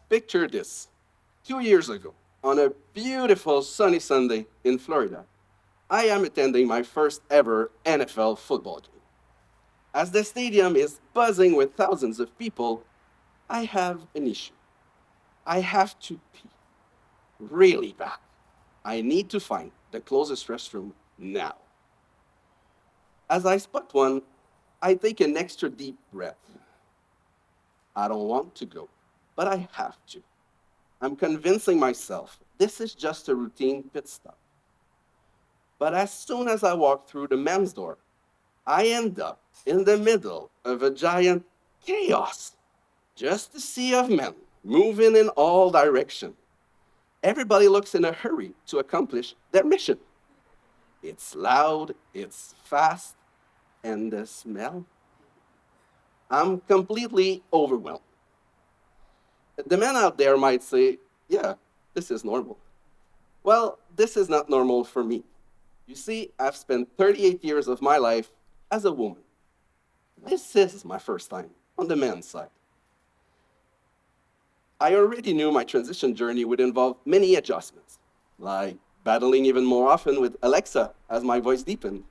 Picture this. 2 years ago, on a beautiful sunny Sunday in Florida, I am attending my first ever NFL football game. As the stadium is buzzing with thousands of people, I have an issue. I have to pee really bad. I need to find the closest restroom now. As I spot one, I take an extra deep breath. I don't want to go, but I have to. I'm convincing myself this is just a routine pit stop. But as soon as I walk through the men's door, I end up in the middle of a giant chaos. Just a sea of men moving in all directions. Everybody looks in a hurry to accomplish their mission. It's loud, it's fast, and the smell. I'm completely overwhelmed. The men out there might say, yeah, this is normal. Well, this is not normal for me. You see, I've spent 38 years of my life as a woman. This is my first time on the men's side. I already knew my transition journey would involve many adjustments, like battling even more often with Alexa as my voice deepened,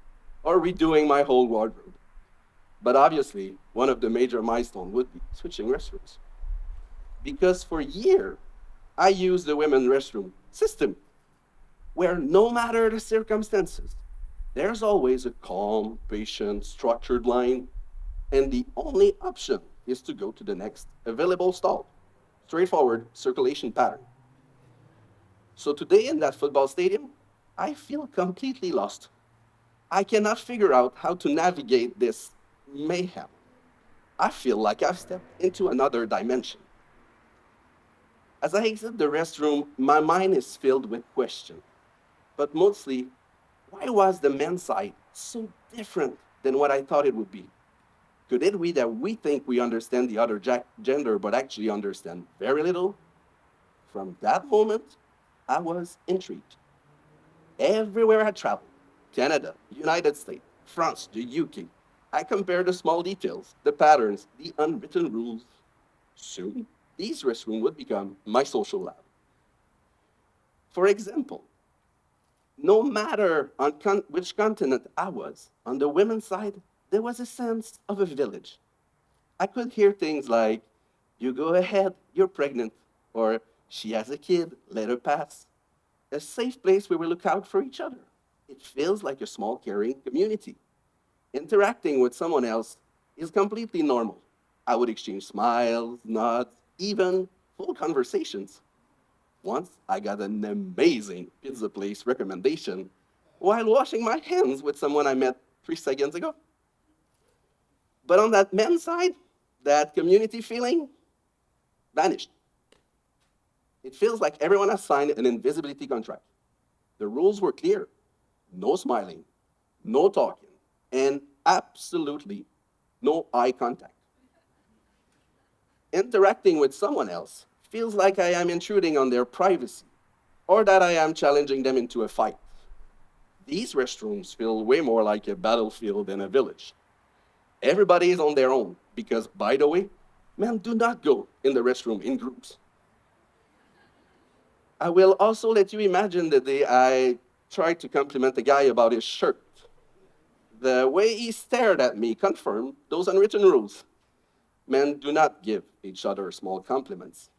or redoing my whole wardrobe. But obviously, one of the major milestones would be switching restrooms. Because for years, I used the women's restroom system, where no matter the circumstances, there's always a calm, patient, structured line, and the only option is to go to the next available stall. Straightforward circulation pattern. So today in that football stadium, I feel completely lost. I cannot figure out how to navigate this mayhem. I feel like I've stepped into another dimension. As I exit the restroom, my mind is filled with questions, but mostly, why was the men's side so different than what I thought it would be? Could it be that we think we understand the other gender, but actually understand very little? From that moment, I was intrigued. Everywhere I traveled, Canada, United States, France, the UK, I compared the small details, the patterns, the unwritten rules. Soon, these restrooms would become my social lab. For example, no matter on which continent I was, on the women's side, there was a sense of a village. I could hear things like, you go ahead, you're pregnant, or she has a kid, let her pass. A safe place where we look out for each other. It feels like a small, caring community. Interacting with someone else is completely normal. I would exchange smiles, nods, even full conversations. Once I got an amazing pizza place recommendation while washing my hands with someone I met 3 seconds ago. But on that men's side, that community feeling vanished. It feels like everyone has signed an invisibility contract. The rules were clear: no smiling, no talking, and absolutely no eye contact. Interacting with someone else feels like I am intruding on their privacy or that I am challenging them into a fight. These restrooms feel way more like a battlefield than a village. Everybody is on their own because, by the way, men do not go in the restroom in groups. I will also let you imagine the day I tried to compliment a guy about his shirt. The way he stared at me confirmed those unwritten rules. Men do not give each other small compliments.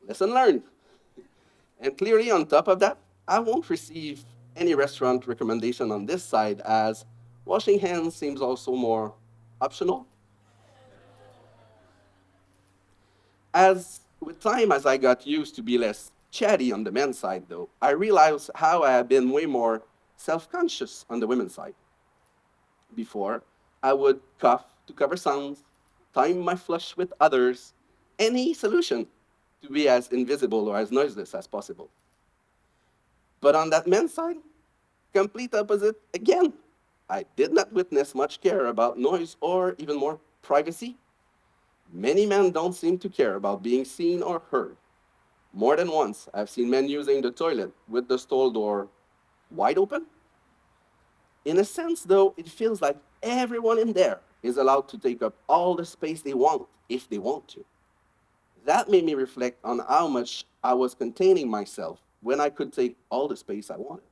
Lesson learned. And clearly, on top of that, I won't receive any restaurant recommendation on this side, as washing hands seems also more optional. As with time, as I got used to be less chatty on the men's side, though, I realized how I have been way more self-conscious on the women's side. Before, I would cough to cover sounds, time my flush with others, any solution to be as invisible or as noiseless as possible. But on that men's side, complete opposite again. I did not witness much care about noise or even more privacy. Many men don't seem to care about being seen or heard. More than once, I've seen men using the toilet with the stall door wide open. In a sense, though, it feels like everyone in there is allowed to take up all the space they want if they want to. That made me reflect on how much I was containing myself when I could take all the space I wanted.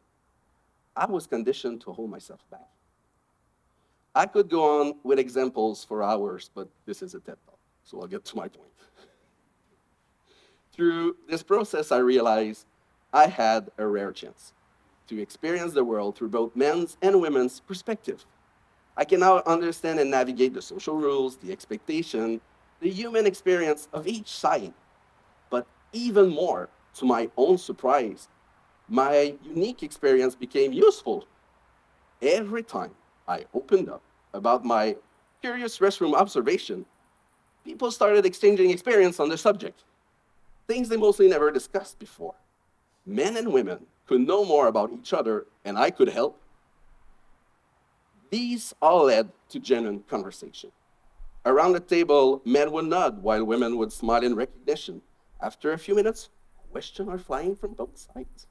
I was conditioned to hold myself back. I could go on with examples for hours, but this is a TED Talk, so I'll get to my point. Through this process, I realized I had a rare chance to experience the world through both men's and women's perspective. I can now understand and navigate the social rules, the expectation, the human experience of each side. But even more, to my own surprise, my unique experience became useful. Every time I opened up about my curious restroom observation, people started exchanging experience on the subject, things they mostly never discussed before. Men and women could know more about each other, and I could help. These all led to genuine conversation. Around the table, men would nod while women would smile in recognition. After a few minutes, questions are flying from both sides.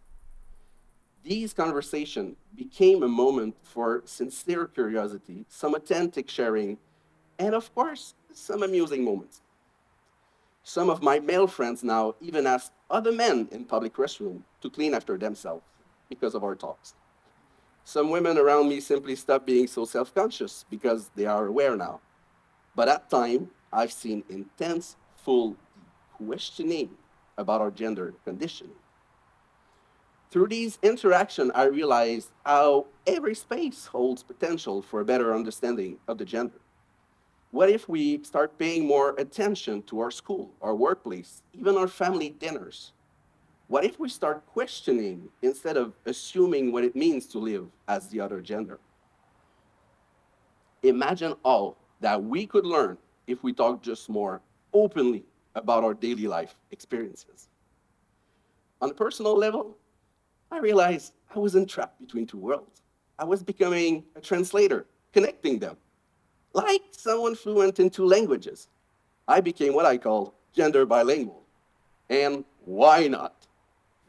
These conversations became a moment for sincere curiosity, some authentic sharing, and of course, some amusing moments. Some of my male friends now even ask other men in public restrooms to clean after themselves because of our talks. Some women around me simply stop being so self-conscious because they are aware now. But at time, I've seen intense, full questioning about our gender conditioning. Through these interactions, I realized how every space holds potential for a better understanding of the gender. What if we start paying more attention to our school, our workplace, even our family dinners? What if we start questioning instead of assuming what it means to live as the other gender? Imagine all that we could learn if we talk just more openly about our daily life experiences. On a personal level, I realized I was entrapped between two worlds. I was becoming a translator, connecting them. Like someone fluent in two languages, I became what I call gender bilingual. And why not?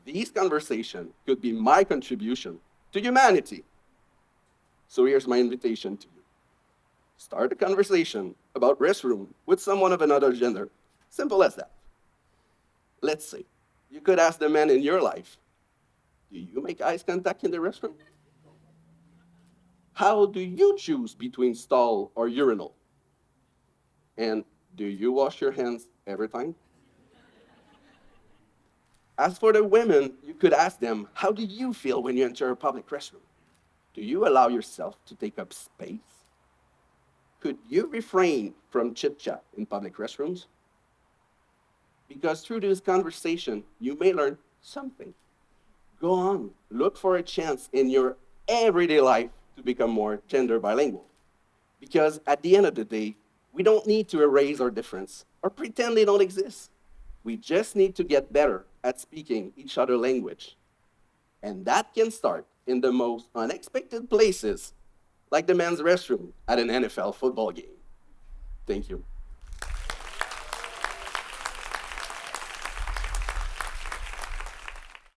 These conversations could be my contribution to humanity. So here's my invitation to you. Start a conversation about restroom with someone of another gender. Simple as that. Let's say you could ask the men in your life, do you make eye contact in the restroom? How do you choose between stall or urinal? And do you wash your hands every time? As for the women, you could ask them, how do you feel when you enter a public restroom? Do you allow yourself to take up space? Could you refrain from chit-chat in public restrooms? Because through this conversation, you may learn something. Go on, look for a chance in your everyday life to become more gender bilingual. Because at the end of the day, we don't need to erase our difference or pretend they don't exist. We just need to get better at speaking each other's language. And that can start in the most unexpected places, like the men's restroom at an NFL football game. Thank you.